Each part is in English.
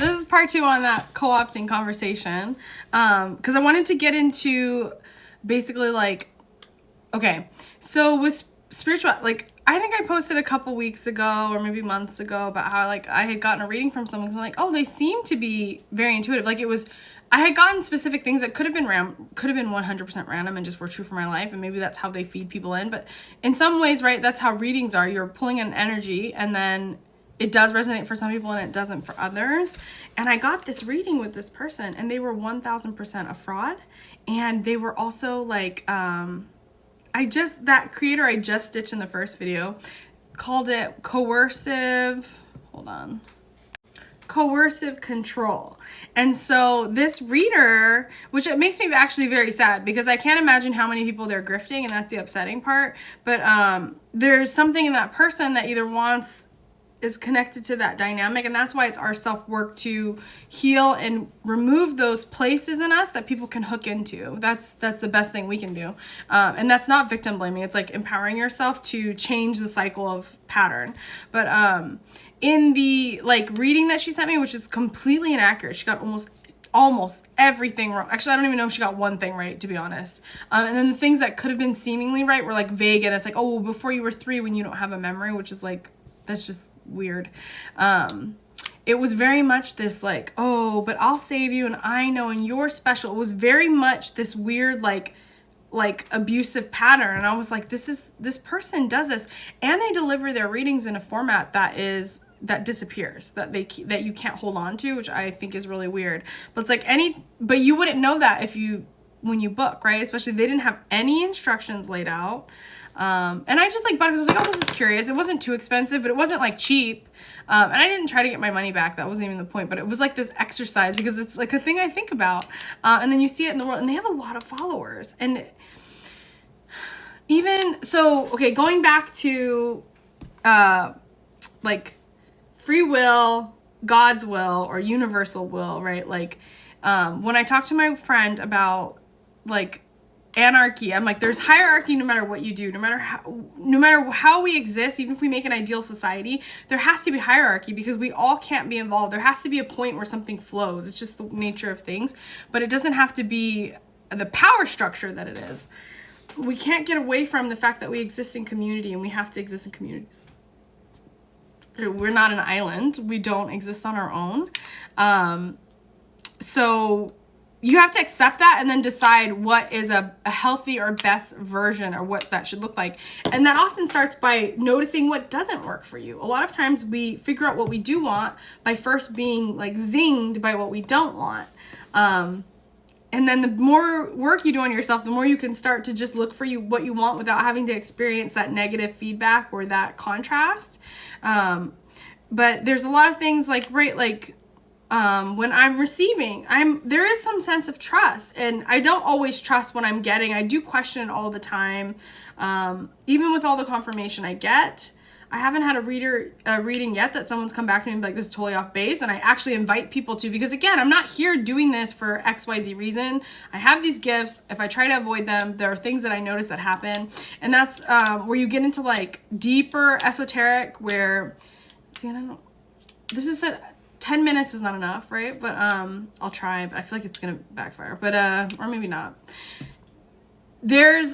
this is part 2 on that co-opting conversation. Because I wanted to get into basically like, okay, so with spiritual, like, I think I posted a couple weeks ago or maybe months ago about how like I had gotten a reading from someone because I'm like, oh, they seem to be very intuitive. Like it was, I had gotten specific things that could have been 100% random and just were true for my life, and maybe that's how they feed people in. But in some ways, right, that's how readings are. You're pulling an energy, and then it does resonate for some people and it doesn't for others. And I got this reading with this person, and they were 1000% a fraud, and they were also like, that creator I just stitched in the first video called it coercive control. And so this reader, which it makes me actually very sad because I can't imagine how many people they're grifting, and that's the upsetting part. But there's something in that person that either is connected to that dynamic, and that's why it's our self-work to heal and remove those places in us that people can hook into. That's the best thing we can do. And that's not victim blaming. It's like empowering yourself to change the cycle of pattern. But in the like reading that she sent me, which is completely inaccurate, she got almost everything wrong. Actually, I don't even know if she got one thing right, to be honest. And then the things that could have been seemingly right were like vague, and it's like, oh, well, before you were 3 when you don't have a memory, which is like, that's just weird. It was very much this like, oh, but I'll save you and I know and you're special. It was very much this weird like abusive pattern. And I was like, this person does this, and they deliver their readings in a format that disappears, that you can't hold on to, which I think is really weird. But it's like but you wouldn't know that when you book, right? Especially they didn't have any instructions laid out. And I just like bought it because I was like, oh, this is curious. It wasn't too expensive, but it wasn't like cheap. And I didn't try to get my money back. That wasn't even the point, but it was like this exercise because it's like a thing I think about. And then you see it in the world, and they have a lot of followers. And even so, okay, going back to, like free will, God's will, or universal will, right? Like, when I talked to my friend about like anarchy, I'm like, there's hierarchy no matter what you do, no matter how we exist. Even if we make an ideal society, there has to be hierarchy because we all can't be involved. There has to be a point where something flows. It's just the nature of things, but it doesn't have to be the power structure that it is. We can't get away from the fact that we exist in community, and we have to exist in communities. We're not an island. We don't exist on our own. So you have to accept that and then decide what is a healthy or best version, or what that should look like. And that often starts by noticing what doesn't work for you. A lot of times we figure out what we do want by first being like zinged by what we don't want. And then the more work you do on yourself, the more you can start to just look for what you want without having to experience that negative feedback or that contrast. But there's a lot of things like, right, like, when I'm receiving, there is some sense of trust, and I don't always trust what I'm getting. I do question it all the time. Even with all the confirmation I get, I haven't had a reading yet that someone's come back to me and be like, this is totally off base. And I actually invite people to, because again, I'm not here doing this for XYZ reason. I have these gifts. If I try to avoid them, there are things that I notice that happen. And that's where you get into like deeper esoteric where, see, I don't know, this is 10 minutes is not enough, right? But I'll try, but I feel like it's gonna backfire, but or maybe not. There's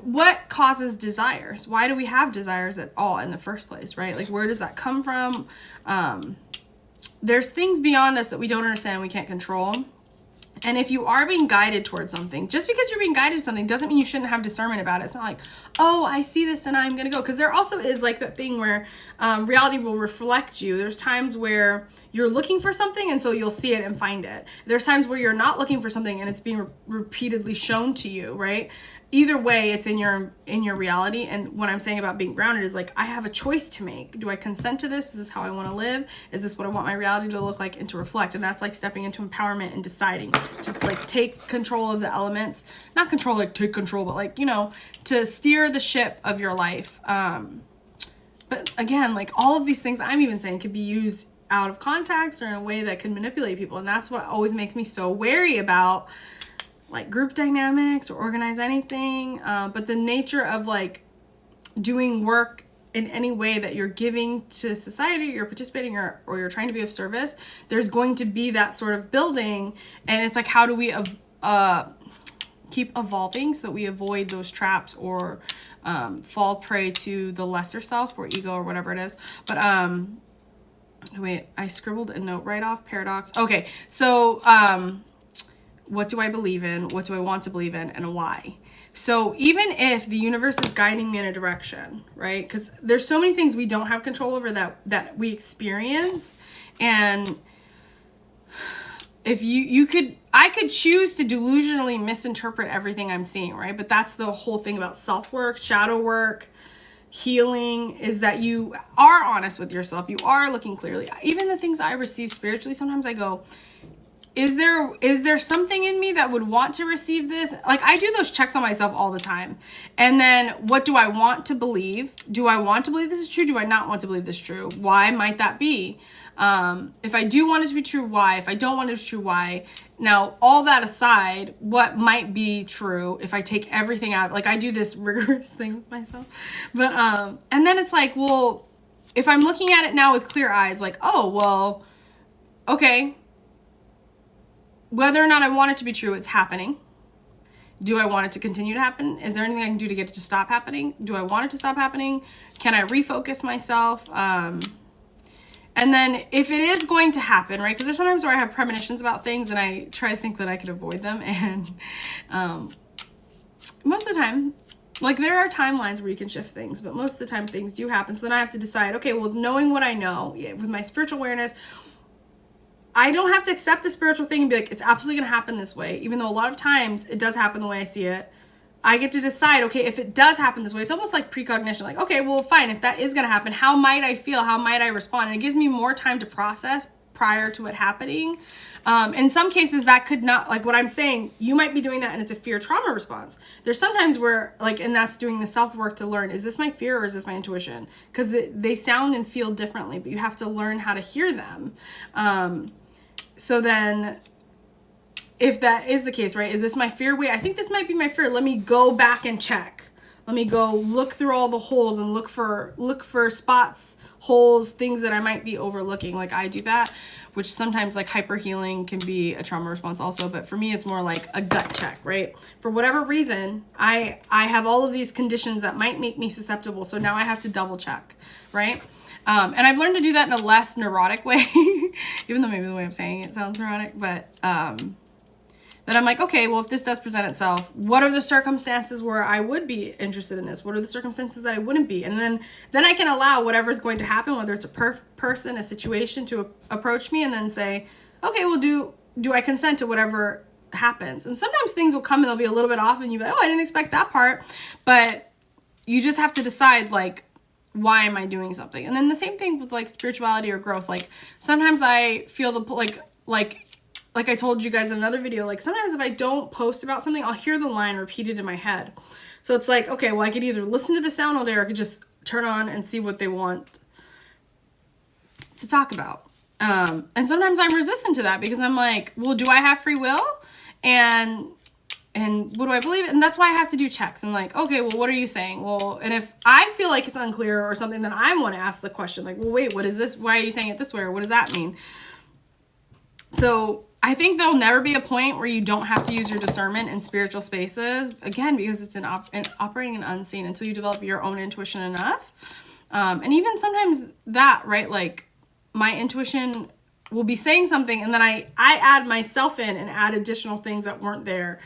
what causes desires? Why do we have desires at all in the first place, right? Like, where does that come from? There's things beyond us that we don't understand, we can't control. And if you are being guided towards something, just because you're being guided to something doesn't mean you shouldn't have discernment about it. It's not like, oh, I see this and I'm going to go. Because there also is like that thing where reality will reflect you. There's times where you're looking for something and so you'll see it and find it. There's times where you're not looking for something and it's being repeatedly shown to you, right? Either way, it's in your reality. And what I'm saying about being grounded is like, I have a choice to make. Do I consent to this? Is this how I want to live? Is this what I want my reality to look like and to reflect? And that's like stepping into empowerment and deciding to like take control of the elements. Not control, like take control, but like, you know, to steer the ship of your life. But again, like all of these things I'm even saying could be used out of context or in a way that can manipulate people. And that's what always makes me so wary about like group dynamics or organize anything. But the nature of like doing work in any way that you're giving to society, you're participating, or you're trying to be of service, there's going to be that sort of building. And it's like, how do we keep evolving so that we avoid those traps or fall prey to the lesser self or ego or whatever it is. But wait, I scribbled a note right off. Paradox. Okay, so what do I believe in? What do I want to believe in? And why? So even if the universe is guiding me in a direction, right? Because there's so many things we don't have control over that we experience. And if I could choose to delusionally misinterpret everything I'm seeing, right? But that's the whole thing about self-work, shadow work, healing, is that you are honest with yourself. You are looking clearly. Even the things I receive spiritually, sometimes I go, is there something in me that would want to receive this? Like, I do those checks on myself all the time. And then what do I want to believe? Do I want to believe this is true? Do I not want to believe this is true? Why might that be? If I do want it to be true, why? If I don't want it to be true, why? Now, all that aside, what might be true if I take everything out? Like, I do this rigorous thing with myself. But, and then it's like, well, if I'm looking at it now with clear eyes, like, oh, well, okay, whether or not I want it to be true, it's happening. Do I want it to continue to happen? Is there anything I can do to get it to stop happening? Do I want it to stop happening? Can I refocus myself? And then if it is going to happen, right? Because there's sometimes where I have premonitions about things and I try to think that I could avoid them. And most of the time, like, there are timelines where you can shift things, but most of the time things do happen. So then I have to decide, okay, well, knowing what I know, with my spiritual awareness, I don't have to accept the spiritual thing and be like, it's absolutely going to happen this way. Even though a lot of times it does happen the way I see it. I get to decide, okay, if it does happen this way, it's almost like precognition. Like, okay, well, fine. If that is going to happen, how might I feel? How might I respond? And it gives me more time to process prior to it happening. In some cases that could not, like what I'm saying, you might be doing that and it's a fear trauma response. There's sometimes where, like, and that's doing the self-work to learn, is this my fear or is this my intuition? Because they sound and feel differently, but you have to learn how to hear them. So then if that is the case, right, is this my fear? Wait, I think this might be my fear. Let me go back and check. Let me go look through all the holes and look for spots, holes, things that I might be overlooking. Like, I do that, which sometimes, like, hyper healing can be a trauma response also. But for me, it's more like a gut check, right? For whatever reason, I have all of these conditions that might make me susceptible. So now I have to double check, right? And I've learned to do that in a less neurotic way, even though maybe the way I'm saying it sounds neurotic, but then I'm like, okay, well, if this does present itself, what are the circumstances where I would be interested in this? What are the circumstances that I wouldn't be? And then I can allow whatever's going to happen, whether it's a person, a situation, to approach me, and then say, okay, well, do I consent to whatever happens? And sometimes things will come and they'll be a little bit off and you'll be like, oh, I didn't expect that part. But you just have to decide, like, why am I doing something? And then the same thing with, like, spirituality or growth. Like, sometimes I feel like I told you guys in another video, like, sometimes if I don't post about something, I'll hear the line repeated in my head. So it's like, okay, well, I could either listen to the sound all day or I could just turn on and see what they want to talk about. And sometimes I'm resistant to that because I'm like, well, do I have free will? And what do I believe? And that's why I have to do checks. And like, okay, well, what are you saying? Well, and if I feel like it's unclear or something, then I want to ask the question, like, well, wait, what is this? Why are you saying it this way? Or what does that mean? So I think there'll never be a point where you don't have to use your discernment in spiritual spaces, again, because it's operating in unseen until you develop your own intuition enough. And even sometimes that, right, like, my intuition will be saying something and then I add myself in and add additional things that weren't there.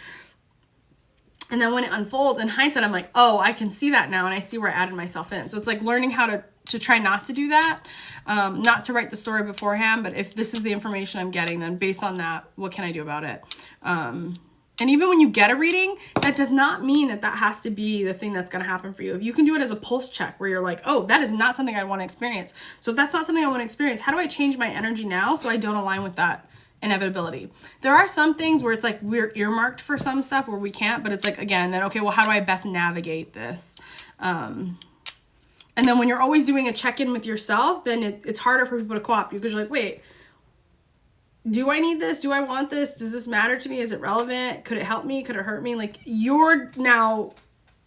And then when it unfolds in hindsight, I'm like, oh, I can see that now. And I see where I added myself in. So it's like learning how to try not to do that, not to write the story beforehand. But if this is the information I'm getting, then based on that, what can I do about it? And even when you get a reading, that does not mean that has to be the thing that's going to happen for you. If you can do it as a pulse check where you're like, oh, that is not something I want to experience. So if that's not something I want to experience, how do I change my energy now so I don't align with that inevitability? There are some things where it's like we're earmarked for some stuff where we can't, but it's like, again, then, okay, well, how do I best navigate this? And then when you're always doing a check-in with yourself, then it's harder for people to co-opt you because you're like, wait, do I need this? Do I want this? Does this matter to me? Is it relevant? Could it help me? Could it hurt me? Like, you're now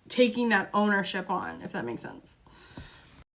taking that ownership on, if that makes sense.